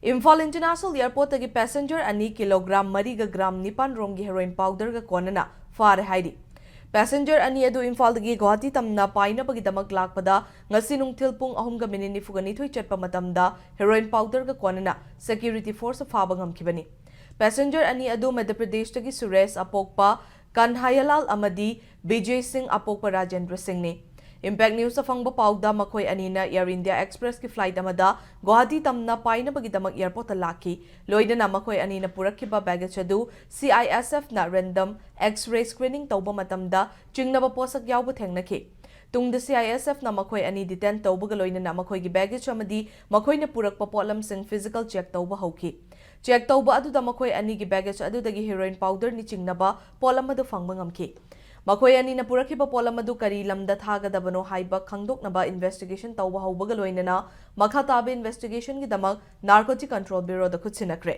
Imphal International Airport tagi passenger ani kilogram mariga gram nipan rongi heroin powder ga konana fare haidi. Passenger ani adu Imphal tagi Guwahati tamna paina bagi damak lakpada ngasi nungthil pung 3:42 chatpa matamda heroin powder ga konana security force faba ngamkhibani. Passenger ani adu Madhya Pradesh tagi Suresh Apokpa Kanhayalal amadi Vijay Singh Apokpa Rajendra Singh ne. Impact News afangba pauda makhoi anina Air India Express ki flight amada Guwahati tamna paina bagi damak airport laki loidana makhoi anina purakhiba baggage adu CISF na random X-ray screening tauba matamda chingnaba posak yaubu thengnaki tungda CISF na makhoi ani detain tauba loidana makhoi gi baggage amadi makhoi na purakpa potlam sing physical check tauba hauki check tauba adu da makhoi ani gi baggage adu dagi heroin powder ni chingnaba potlam adu fangba ngamki Makhoi ani na purakhiba polam adu kari lamda thagadabano haiba khangdoknaba investigation tauba haubaga loinana makha tabe investigation gi damak narcotic control bureau da khutsinakre